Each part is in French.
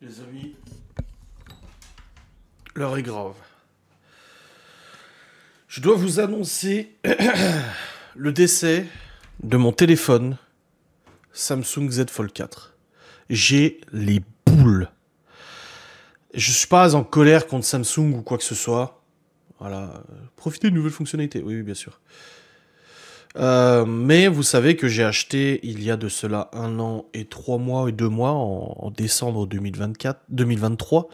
Les amis, l'heure est grave. Je dois vous annoncer le décès de mon téléphone Samsung Z Fold 4. J'ai les boules. Je suis pas en colère contre Samsung ou quoi que ce soit. Voilà, profitez de nouvelles fonctionnalités. Oui, bien sûr. Mais vous savez que j'ai acheté il y a de cela 1 an et 3 mois et 2 mois en décembre 2023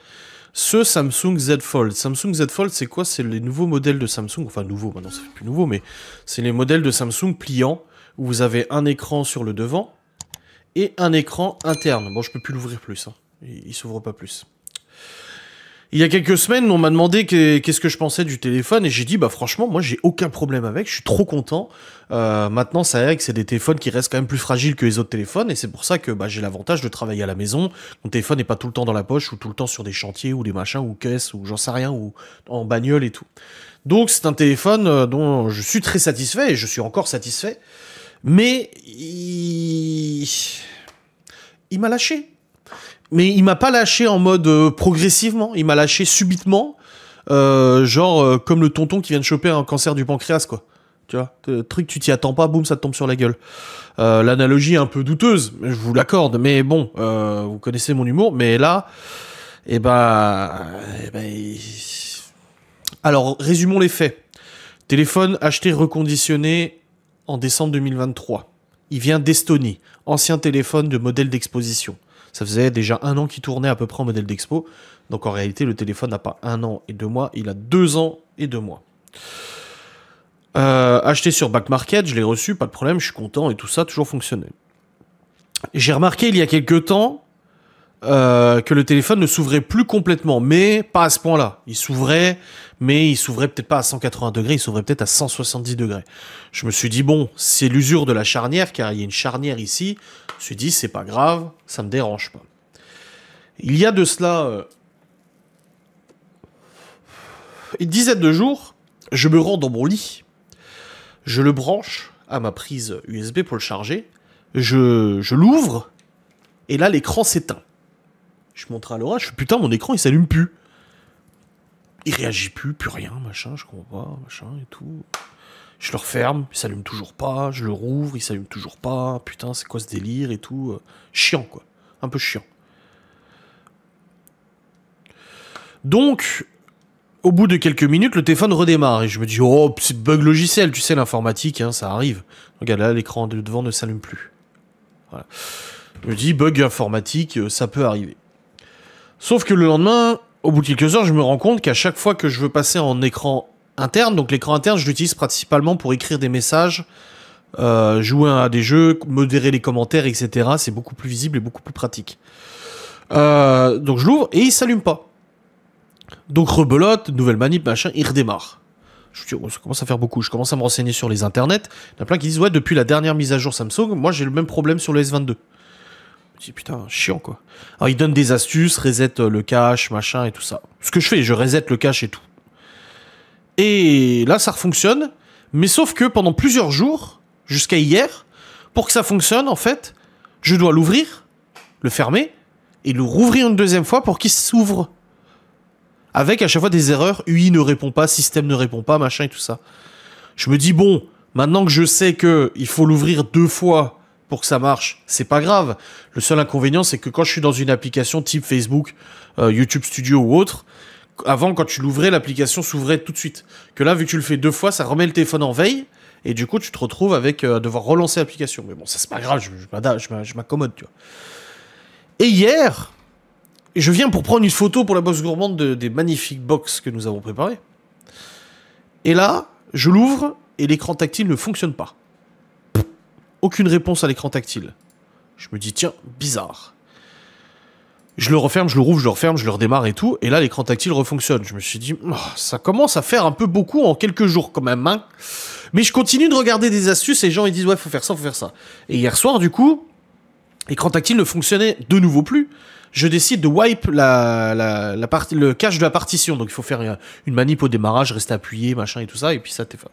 ce Samsung Z Fold. Samsung Z Fold, c'est quoi? C'est les nouveaux modèles de Samsung, enfin nouveau, maintenant ça fait plus nouveau, mais c'est les modèles de Samsung pliants où vous avez un écran sur le devant et un écran interne. Bon, je peux plus l'ouvrir plus, hein. Il s'ouvre pas plus. Il y a quelques semaines, on m'a demandé qu'est-ce que je pensais du téléphone et j'ai dit, bah franchement, moi j'ai aucun problème avec, je suis trop content. Maintenant, ça vrai que c'est des téléphones qui restent quand même plus fragiles que les autres téléphones et c'est pour ça que bah, j'ai l'avantage de travailler à la maison. Mon téléphone n'est pas tout le temps dans la poche ou tout le temps sur des chantiers ou des machins ou caisses ou j'en sais rien ou en bagnole et tout. Donc c'est un téléphone dont je suis très satisfait et je suis encore satisfait, mais il m'a lâché. Mais il m'a pas lâché en mode progressivement, il m'a lâché subitement, comme le tonton qui vient de choper un cancer du pancréas, quoi. Tu vois, le truc, tu t'y attends pas, boum, ça te tombe sur la gueule. L'analogie est un peu douteuse, je vous l'accorde, mais bon, vous connaissez mon humour, mais là, Alors, résumons les faits. Téléphone acheté reconditionné en décembre 2023. Il vient d'Estonie, ancien téléphone de modèle d'exposition. Ça faisait déjà 1 an qu'il tournait à peu près en modèle d'expo. Donc en réalité, le téléphone n'a pas 1 an et 2 mois, il a 2 ans et 2 mois. Acheté sur Back Market, je l'ai reçu, pas de problème, je suis content et tout ça, toujours fonctionné. J'ai remarqué il y a quelques temps que le téléphone ne s'ouvrait plus complètement, mais pas à ce point-là. Il s'ouvrait, mais il s'ouvrait peut-être pas à 180 degrés, il s'ouvrait peut-être à 170 degrés. Je me suis dit, bon, c'est l'usure de la charnière, car il y a une charnière ici. Je me suis dit, c'est pas grave, ça me dérange pas. Il y a de cela une dizaine de jours, je me rends dans mon lit, je le branche à ma prise USB pour le charger, je l'ouvre, et là, l'écran s'éteint. Je montre à Laura, je fais putain, mon écran il s'allume plus. Il réagit plus rien, machin, je comprends pas, machin et tout. Je le referme, il s'allume toujours pas, je le rouvre, il s'allume toujours pas, putain, c'est quoi ce délire et tout. Chiant quoi, un peu chiant. Donc, au bout de quelques minutes, le téléphone redémarre et je me dis, oh, c'est bug logiciel, tu sais, l'informatique, hein, ça arrive. Regarde là, l'écran de devant ne s'allume plus. Voilà. Je me dis, bug informatique, ça peut arriver. Sauf que le lendemain, au bout de quelques heures, je me rends compte qu'à chaque fois que je veux passer en écran interne, donc l'écran interne, je l'utilise principalement pour écrire des messages, jouer à des jeux, modérer les commentaires, etc. C'est beaucoup plus visible et beaucoup plus pratique. Donc je l'ouvre et il s'allume pas. Donc rebelote, nouvelle manip, machin, il redémarre. Je me dis, oh, ça commence à faire beaucoup. Je commence à me renseigner sur les internets. Il y en a plein qui disent, ouais, depuis la dernière mise à jour Samsung, moi j'ai le même problème sur le S22. Je dis putain, chiant quoi. Alors il donne des astuces, reset le cache, machin et tout ça. Ce que je fais, je reset le cache et tout. Et là ça fonctionne, mais sauf que pendant plusieurs jours, jusqu'à hier, pour que ça fonctionne en fait, je dois l'ouvrir, le fermer, et le rouvrir une deuxième fois pour qu'il s'ouvre. Avec à chaque fois des erreurs, UI ne répond pas, système ne répond pas, machin et tout ça. Je me dis bon, maintenant que je sais que il faut l'ouvrir 2 fois pour que ça marche, c'est pas grave. Le seul inconvénient, c'est que quand je suis dans une application type Facebook, YouTube Studio ou autre, avant, quand tu l'ouvrais, l'application s'ouvrait tout de suite. Que là, vu que tu le fais 2 fois, ça remet le téléphone en veille, et du coup, tu te retrouves avec devoir relancer l'application. Mais bon, ça c'est pas grave, je m'accommode, tu vois. Et hier, je viens pour prendre une photo pour la box gourmande des magnifiques box que nous avons préparées. Et là, je l'ouvre, et l'écran tactile ne fonctionne pas. Aucune réponse à l'écran tactile. Je me dis, tiens, bizarre. Je le referme, je le rouvre, je le referme, je le redémarre et tout. Et là, l'écran tactile refonctionne. Je me suis dit, oh, ça commence à faire un peu beaucoup en quelques jours quand même. Hein. Mais je continue de regarder des astuces et les gens ils disent, ouais, faut faire ça, faut faire ça. Et hier soir, du coup, l'écran tactile ne fonctionnait de nouveau plus. Je décide de wipe le cache de la partition. Donc il faut faire une manip au démarrage, rester appuyé, machin et tout ça. Et puis ça t'est fait.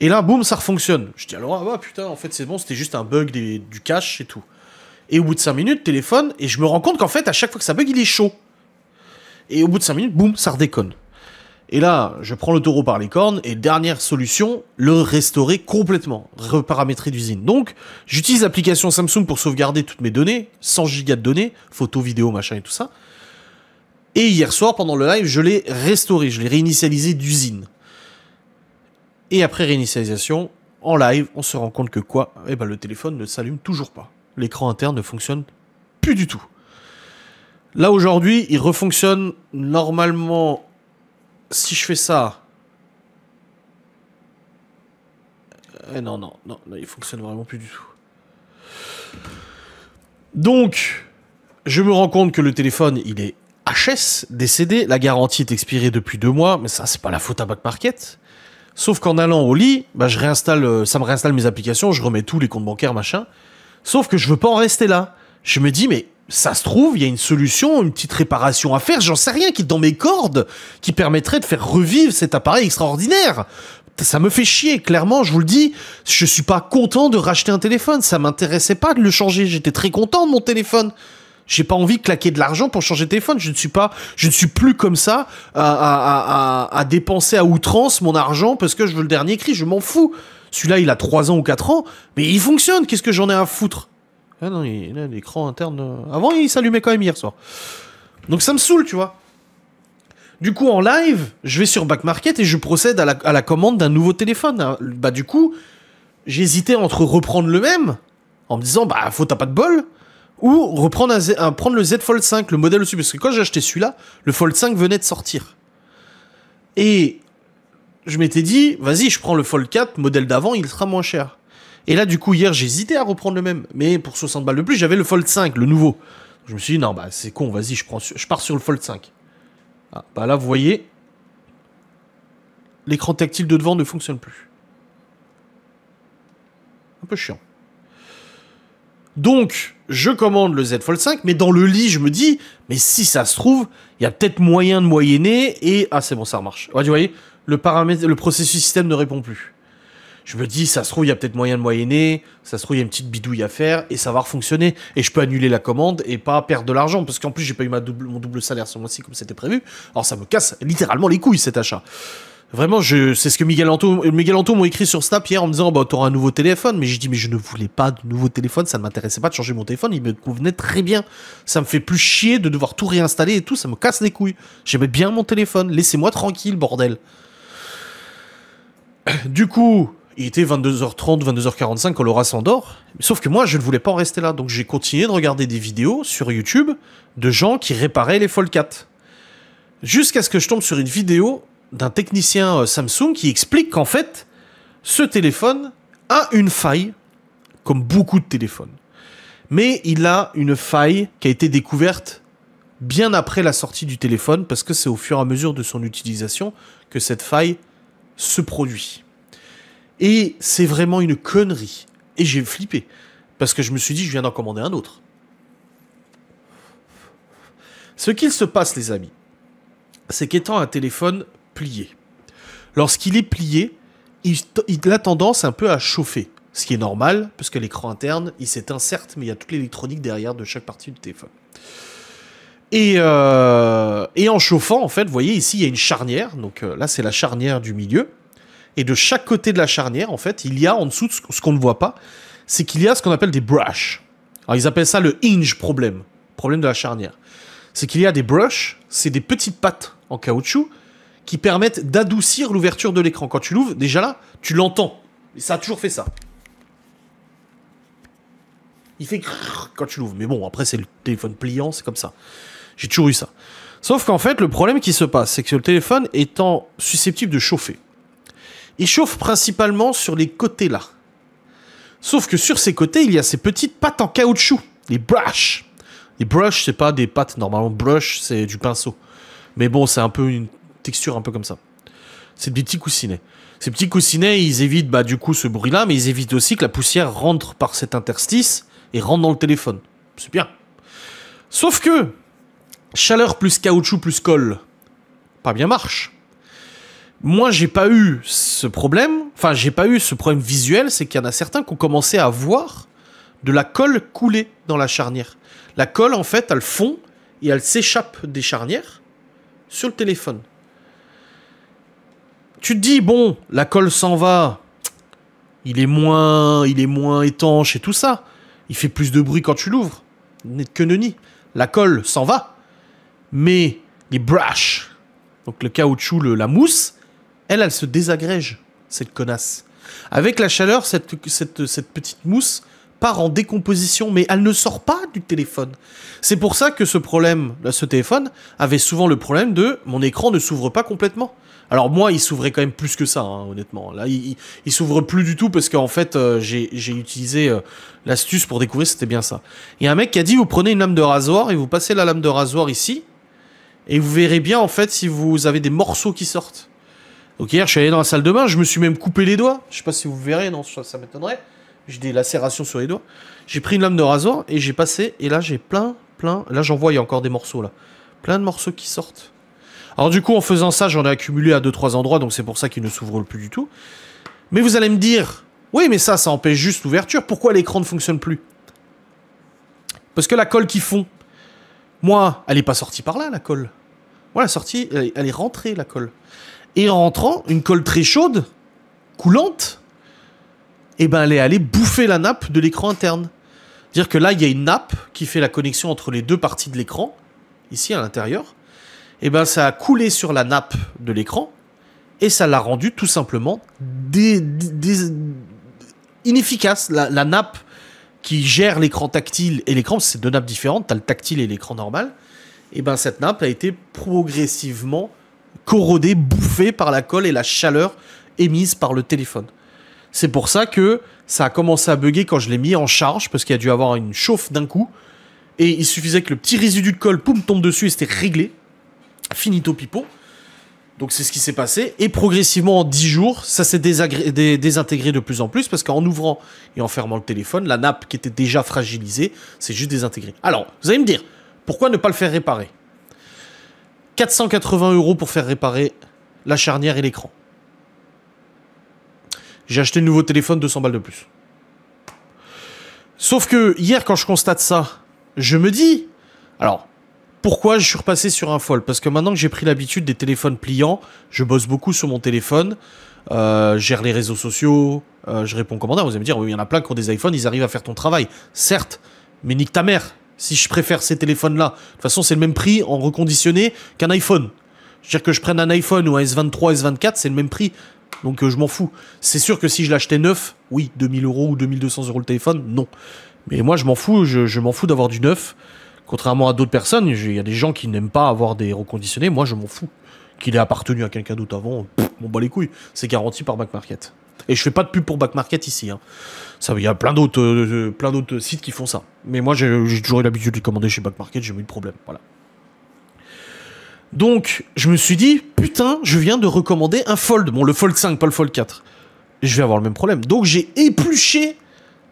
Et là, boum, ça refonctionne. Je dis alors, ah bah putain, en fait c'est bon, c'était juste un bug du cache et tout. Et au bout de 5 minutes, téléphone, et je me rends compte qu'en fait, à chaque fois que ça bug, il est chaud. Et au bout de 5 minutes, boum, ça redéconne. Et là, je prends le taureau par les cornes, et dernière solution, le restaurer complètement, reparamétrer d'usine. Donc, j'utilise l'application Samsung pour sauvegarder toutes mes données, 100 gigas de données, photos, vidéos, machin et tout ça. Et hier soir, pendant le live, je l'ai restauré, je l'ai réinitialisé d'usine. Et après réinitialisation, en live, on se rend compte que quoi? Eh ben, le téléphone ne s'allume toujours pas. L'écran interne ne fonctionne plus du tout. Là, aujourd'hui, il refonctionne normalement. Si je fais ça... non, il fonctionne vraiment plus du tout. Donc, je me rends compte que le téléphone, il est HS, décédé. La garantie est expirée depuis 2 mois, mais ça, c'est pas la faute à Back Market. Sauf qu'en allant au lit, bah, je réinstalle, ça me réinstalle mes applications, je remets tous les comptes bancaires, machin. Sauf que je veux pas en rester là. Je me dis, mais ça se trouve, il y a une solution, une petite réparation à faire, j'en sais rien, qui est dans mes cordes, qui permettrait de faire revivre cet appareil extraordinaire. Ça me fait chier, clairement, je vous le dis. Je suis pas content de racheter un téléphone, ça m'intéressait pas de le changer, j'étais très content de mon téléphone. J'ai pas envie de claquer de l'argent pour changer de téléphone. Je ne suis plus comme ça à dépenser à outrance mon argent parce que je veux le dernier cri. Je m'en fous. Celui-là, il a 3 ans ou 4 ans, mais il fonctionne. Qu'est-ce que j'en ai à foutre? Ah non, l'écran interne... Avant, il s'allumait quand même hier soir. Donc ça me saoule, tu vois. Du coup, en live, je vais sur Back Market et je procède à la commande d'un nouveau téléphone. Bah du coup, j'hésitais entre reprendre le même, en me disant, bah faut t'as pas de bol, ou reprendre prendre le Z Fold 5, le modèle au-dessus. Parce que quand j'ai acheté celui-là, le Fold 5 venait de sortir. Et je m'étais dit, vas-y, je prends le Fold 4, modèle d'avant, il sera moins cher. Et là, du coup, hier, j'ai hésité à reprendre le même. Mais pour 60 balles de plus, j'avais le Fold 5, le nouveau. Je me suis dit, non, bah c'est con, vas-y, je pars sur le Fold 5. Ah, bah là, vous voyez, l'écran tactile de devant ne fonctionne plus. Un peu chiant. Donc, je commande le Z Fold 5, mais dans le lit, je me dis, mais si ça se trouve, il y a peut-être moyen de moyenner, et... Ah, c'est bon, ça marche. Ouais, vous voyez, le processus système ne répond plus. Je me dis, ça se trouve, il y a peut-être moyen de moyenner, ça se trouve, il y a une petite bidouille à faire, et ça va refonctionner. Et je peux annuler la commande et pas perdre de l'argent, parce qu'en plus, j'ai pas eu mon double salaire ce mois-ci comme c'était prévu. Alors, ça me casse littéralement les couilles, cet achat. Vraiment, c'est ce que Miguel Anto m'ont écrit sur Snap hier en me disant, bah, t'auras un nouveau téléphone. Mais j'ai dit, mais je ne voulais pas de nouveau téléphone, ça ne m'intéressait pas de changer mon téléphone, il me convenait très bien. Ça me fait plus chier de devoir tout réinstaller et tout, ça me casse les couilles. J'aimais bien mon téléphone, laissez-moi tranquille, bordel. Du coup, il était 22h30, 22h45 quand Laura s'endort. Sauf que moi, je ne voulais pas en rester là. Donc j'ai continué de regarder des vidéos sur YouTube de gens qui réparaient les Fold 4. Jusqu'à ce que je tombe sur une vidéo d'un technicien Samsung qui explique qu'en fait, ce téléphone a une faille, comme beaucoup de téléphones. Mais il a une faille qui a été découverte bien après la sortie du téléphone, parce que c'est au fur et à mesure de son utilisation que cette faille se produit. Et c'est vraiment une connerie. Et j'ai flippé, parce que je me suis dit, je viens d'en commander un autre. Ce qu'il se passe, les amis, c'est qu'étant un téléphone plié, lorsqu'il est plié, il a tendance un peu à chauffer. Ce qui est normal, parce que l'écran interne, il s'éteint certes, mais il y a toute l'électronique derrière de chaque partie du téléphone. Et en chauffant, en fait, vous voyez, ici, il y a une charnière. Donc là, c'est la charnière du milieu. Et de chaque côté de la charnière, en fait, il y a en dessous, ce qu'on ne voit pas, c'est qu'il y a ce qu'on appelle des brushes. Alors, ils appellent ça le hinge problème de la charnière. C'est qu'il y a des brushes, c'est des petites pattes en caoutchouc qui permettent d'adoucir l'ouverture de l'écran. Quand tu l'ouvres, déjà là, tu l'entends. Et ça a toujours fait ça. Il fait quand tu l'ouvres. Mais bon, après, c'est le téléphone pliant, c'est comme ça. J'ai toujours eu ça. Sauf qu'en fait, le problème qui se passe, c'est que le téléphone étant susceptible de chauffer, il chauffe principalement sur les côtés là. Sauf que sur ces côtés, il y a ces petites pattes en caoutchouc, les brushes. Les brushes, c'est pas des pattes, normalement, brush, c'est du pinceau. Mais bon, c'est un peu une texture un peu comme ça. C'est des petits coussinets. Ces petits coussinets, ils évitent du coup ce bruit-là, mais ils évitent aussi que la poussière rentre par cet interstice et rentre dans le téléphone. C'est bien. Sauf que chaleur plus caoutchouc plus colle, pas bien marche. Moi, j'ai pas eu ce problème. Enfin, j'ai pas eu ce problème visuel, c'est qu'il y en a certains qui ont commencé à voir de la colle coulée dans la charnière. La colle, en fait, elle fond et elle s'échappe des charnières sur le téléphone. Tu te dis, bon, la colle s'en va, il est moins étanche et tout ça. Il fait plus de bruit quand tu l'ouvres. Que nenni. La colle s'en va. Mais les brushes, donc le caoutchouc, la mousse, elle se désagrège, cette connasse. Avec la chaleur, cette petite mousse part en décomposition, mais elle ne sort pas du téléphone. C'est pour ça que ce téléphone avait souvent le problème de mon écran ne s'ouvre pas complètement. Alors moi, il s'ouvrait quand même plus que ça, hein, honnêtement. Là, il s'ouvre plus du tout parce qu'en fait, j'ai utilisé l'astuce pour découvrir c'était bien ça. Il y a un mec qui a dit, vous prenez une lame de rasoir et vous passez la lame de rasoir ici et vous verrez bien en fait si vous avez des morceaux qui sortent. Donc hier, je suis allé dans la salle de bain, je me suis même coupé les doigts. Je sais pas si vous verrez, non, ça m'étonnerait. J'ai des lacérations sur les doigts. J'ai pris une lame de rasoir et j'ai passé, et là j'ai plein, là j'en vois, il y a encore des morceaux là. Plein de morceaux qui sortent. Alors du coup, en faisant ça, j'en ai accumulé à 2-3 endroits, donc c'est pour ça qu'il ne s'ouvre plus du tout. Mais vous allez me dire, oui mais ça empêche juste l'ouverture, pourquoi l'écran ne fonctionne plus? Parce que la colle qui fond, moi, elle n'est pas sortie par là, la colle. Moi, la sortie, elle est rentrée, la colle. Et en rentrant, une colle très chaude, coulante, eh ben elle est allée bouffer la nappe de l'écran interne. C'est-à-dire que là, il y a une nappe qui fait la connexion entre les deux parties de l'écran, ici à l'intérieur. Eh ben ça a coulé sur la nappe de l'écran, et ça l'a rendu tout simplement inefficace. La nappe qui gère l'écran tactile et l'écran, c'est deux nappes différentes, tu as le tactile et l'écran normal, et ben cette nappe a été progressivement corrodée, bouffée par la colle et la chaleur émise par le téléphone. C'est pour ça que ça a commencé à bugger quand je l'ai mis en charge, parce qu'il y a dû avoir une chauffe d'un coup, et il suffisait que le petit résidu de colle, poum, tombe dessus et c'était réglé. Finito pipo. Donc c'est ce qui s'est passé. Et progressivement, en 10 jours, ça s'est désintégré de plus en plus, parce qu'en ouvrant et en fermant le téléphone, la nappe qui était déjà fragilisée, c'est juste désintégré. Alors, vous allez me dire, pourquoi ne pas le faire réparer? 480 € pour faire réparer la charnière et l'écran. J'ai acheté le nouveau téléphone, 200 balles de plus. Sauf que hier, quand je constate ça, je me dis... Alors, pourquoi je suis repassé sur un fold? Parce que maintenant que j'ai pris l'habitude des téléphones pliants, je bosse beaucoup sur mon téléphone, gère les réseaux sociaux, je réponds aux commentaires. Vous allez me dire, oui, il y en a plein qui ont des iPhones, ils arrivent à faire ton travail. Certes, mais nique ta mère. Si je préfère ces téléphones-là, de toute façon, c'est le même prix en reconditionné qu'un iPhone. Je veux dire que je prenne un iPhone ou un S23, S24, c'est le même prix. Donc je m'en fous. C'est sûr que si je l'achetais neuf, oui, 2000 € ou 2200 € le téléphone, non. Mais moi, je m'en fous, je m'en fous d'avoir du neuf. Contrairement à d'autres personnes, il y a des gens qui n'aiment pas avoir des reconditionnés. Moi, je m'en fous. Qu'il ait appartenu à quelqu'un d'autre avant, m'en bat les couilles. C'est garanti par Back Market. Et je fais pas de pub pour Back Market ici. Hein. Ça, il y a plein d'autres sites qui font ça. Mais moi, j'ai toujours eu l'habitude de les commander chez Back Market, j'ai eu de problème. Voilà. Donc, je me suis dit, putain, je viens de recommander un Fold. Bon, le Fold 5, pas le Fold 4. Et je vais avoir le même problème. Donc, j'ai épluché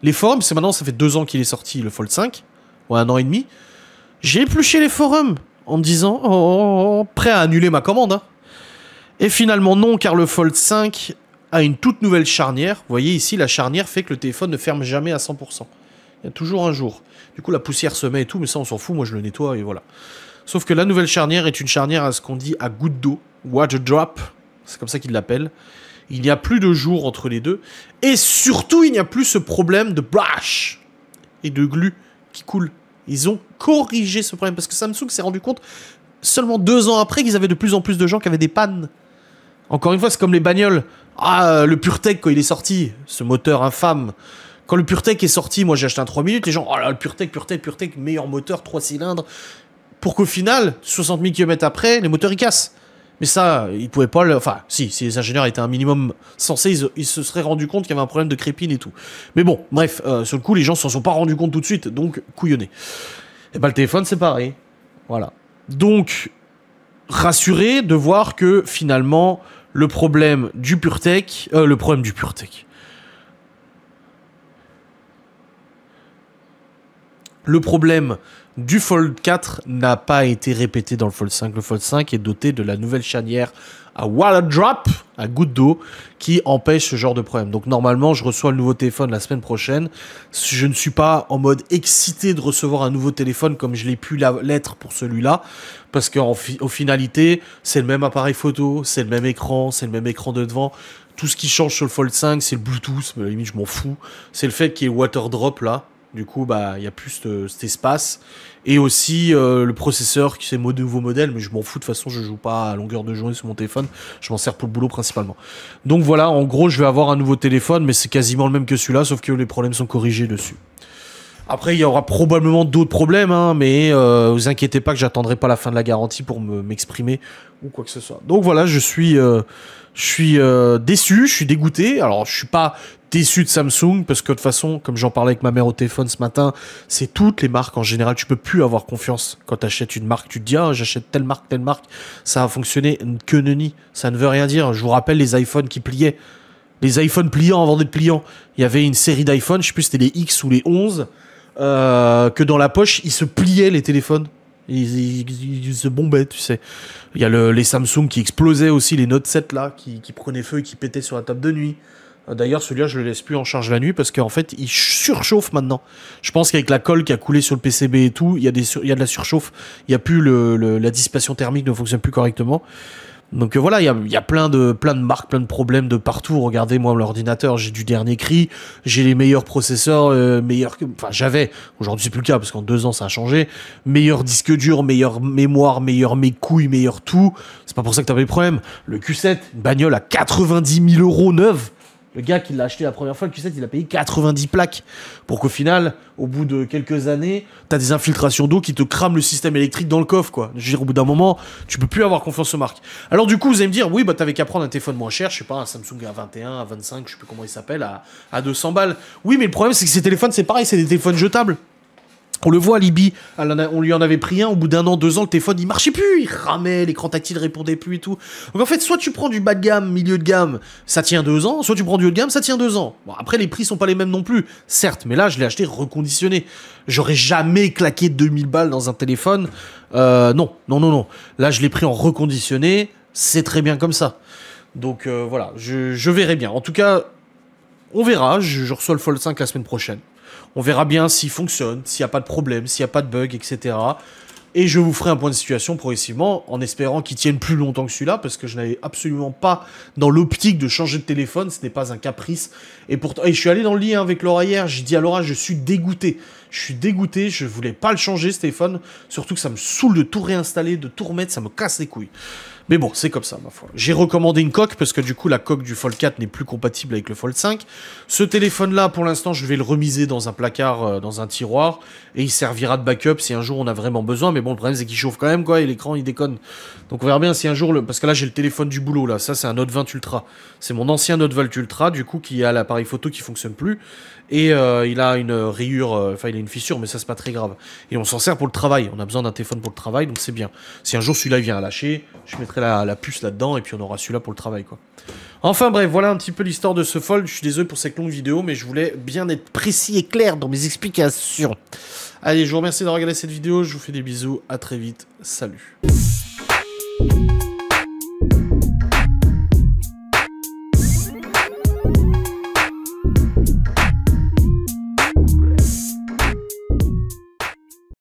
les forums. C'est maintenant, ça fait 2 ans qu'il est sorti, le Fold 5. Ouais, 1 an et demi. J'ai épluché les forums en me disant, prêt à annuler ma commande. Hein. Et finalement, non, car le Fold 5 a une toute nouvelle charnière. Vous voyez ici, la charnière fait que le téléphone ne ferme jamais à 100%. Il y a toujours un jour. Du coup, la poussière se met et tout, mais ça, on s'en fout. Moi, je le nettoie et voilà. Sauf que la nouvelle charnière est une charnière à ce qu'on dit à goutte d'eau, water drop, c'est comme ça qu'ils l'appellent. Il n'y a plus de jour entre les deux. Et surtout, il n'y a plus ce problème de brush et de glu qui coule. Ils ont corrigé ce problème parce que Samsung s'est rendu compte seulement 2 ans après qu'ils avaient de plus en plus de gens qui avaient des pannes. Encore une fois, c'est comme les bagnoles. Ah, le PureTech, quand il est sorti, ce moteur infâme. Quand le PureTech est sorti, moi j'ai acheté un 3 minutes, les gens, oh là, le PureTech, meilleur moteur, 3 cylindres. Pour qu'au final, 60 000 km après, les moteurs ils cassent. Mais ça, ils pouvaient pas le... Enfin, si les ingénieurs étaient un minimum sensés, ils se seraient rendus compte qu'il y avait un problème de crépine et tout. Mais bon, bref, sur le coup, les gens s'en sont pas rendus compte tout de suite, donc couillonnés. Et bah le téléphone, c'est pareil. Voilà. Donc, rassuré de voir que finalement, le problème du PureTech... le problème du PureTech... Le problème du Fold 4 n'a pas été répété dans le Fold 5. Le Fold 5 est doté de la nouvelle chanière à Water Drop, à goutte d'eau, qui empêche ce genre de problème. Donc normalement, je reçois le nouveau téléphone la semaine prochaine. Je ne suis pas en mode excité de recevoir un nouveau téléphone comme je l'ai pu l'être pour celui-là, parce qu'au finalité, c'est le même appareil photo, c'est le même écran, c'est le même écran de devant. Tout ce qui change sur le Fold 5, c'est le Bluetooth, mais à la limite, je m'en fous. C'est le fait qu'il y ait Water Drop là. Du coup, bah, il n'y a plus cet espace. Et aussi, le processeur, qui c'est le nouveau modèle, mais je m'en fous, de toute façon, je joue pas à longueur de journée sur mon téléphone. Je m'en sers pour le boulot principalement. Donc voilà, en gros, je vais avoir un nouveau téléphone, mais c'est quasiment le même que celui-là, sauf que les problèmes sont corrigés dessus. Après, il y aura probablement d'autres problèmes, hein, mais vous inquiétez pas que j'attendrai pas la fin de la garantie pour m'exprimer ou quoi que ce soit. Donc voilà, je suis déçu, je suis dégoûté. Alors, je suis pas déçu de Samsung parce que de toute façon, comme j'en parlais avec ma mère au téléphone ce matin, c'est toutes les marques en général. Tu peux plus avoir confiance quand tu achètes une marque. Tu te dis, ah, j'achète telle marque, ça a fonctionné. Que nenni, ça ne veut rien dire. Je vous rappelle les iPhones qui pliaient. Les iPhones pliants avant d'être pliants. Il y avait une série d'iPhones, je sais plus si c'était les X ou les 11, que dans la poche, ils se pliaient les téléphones. Ils se bombaient, tu sais. Il y a les Samsung qui explosaient aussi, les Note 7 là, qui prenaient feu et qui pétaient sur la table de nuit. D'ailleurs, celui-là, je le laisse plus en charge la nuit parce qu'en fait, il surchauffe maintenant. Je pense qu'avec la colle qui a coulé sur le PCB et tout, il y a de la surchauffe. Il n'y a plus la dissipation thermique ne fonctionne plus correctement. Donc voilà, il y a plein de marques, plein de problèmes de partout. Regardez, moi, l'ordinateur, j'ai du dernier cri, j'ai les meilleurs processeurs, enfin, j'avais, aujourd'hui c'est plus le cas, parce qu'en 2 ans, ça a changé, meilleur disque dur, meilleure mémoire, meilleur mes couilles, meilleur tout. C'est pas pour ça que t'avais des problèmes. Le Q7, une bagnole à 90 000 € neuve. Le gars qui l'a acheté la première fois, le Q7, il a payé 90 plaques. Pour qu'au final, au bout de quelques années, t'as des infiltrations d'eau qui te crament le système électrique dans le coffre, quoi. Je veux dire, au bout d'un moment, tu peux plus avoir confiance aux marques. Alors du coup, vous allez me dire, oui, bah t'avais qu'à prendre un téléphone moins cher, je sais pas, un Samsung A21, A25, je sais plus comment il s'appelle, à 200 balles. Oui, mais le problème, c'est que ces téléphones, c'est pareil, c'est des téléphones jetables. On le voit, Libye, on lui en avait pris un, au bout d'1 an, 2 ans, le téléphone, il marchait plus, il ramait, l'écran tactile répondait plus et tout. Donc en fait, soit tu prends du bas de gamme, milieu de gamme, ça tient 2 ans, soit tu prends du haut de gamme, ça tient 2 ans. Bon, après, les prix sont pas les mêmes non plus, certes, mais là, je l'ai acheté reconditionné. J'aurais jamais claqué 2000 balles dans un téléphone, non. Là, je l'ai pris en reconditionné, c'est très bien comme ça. Donc voilà, je verrai bien. En tout cas, on verra, je reçois le Fold 5 la semaine prochaine. On verra bien s'il fonctionne, s'il n'y a pas de problème, s'il n'y a pas de bug, etc. Et je vous ferai un point de situation progressivement, en espérant qu'il tienne plus longtemps que celui-là, parce que je n'avais absolument pas dans l'optique de changer de téléphone, ce n'est pas un caprice. Et pourtant, je suis allé dans le lit avec Laura hier, j'ai dit à Laura, je suis dégoûté. Je suis dégoûté, je voulais pas le changer ce téléphone, surtout que ça me saoule de tout réinstaller, de tout remettre, ça me casse les couilles. Mais bon, c'est comme ça, ma foi. J'ai recommandé une coque, parce que du coup, la coque du Fold 4 n'est plus compatible avec le Fold 5. Ce téléphone-là, pour l'instant, je vais le remiser dans un placard, dans un tiroir, et il servira de backup si un jour on a vraiment besoin. Mais bon, le problème, c'est qu'il chauffe quand même, quoi, et l'écran, il déconne. Donc on verra bien si un jour... Parce que là, j'ai le téléphone du boulot, là. Ça, c'est un Note 20 Ultra. C'est mon ancien Note 20 Ultra, du coup, qui a l'appareil photo qui fonctionne plus. Et il a une rayure, enfin il a une fissure, mais ça c'est pas très grave. Et on s'en sert pour le travail, on a besoin d'un téléphone pour le travail, donc c'est bien. Si un jour celui-là vient à lâcher, je mettrai la puce là-dedans, et puis on aura celui-là pour le travail, quoi. Enfin bref, voilà un petit peu l'histoire de ce Fold. Je suis désolé pour cette longue vidéo, mais je voulais bien être précis et clair dans mes explications. Allez, je vous remercie d'avoir regardé cette vidéo, je vous fais des bisous, à très vite, salut.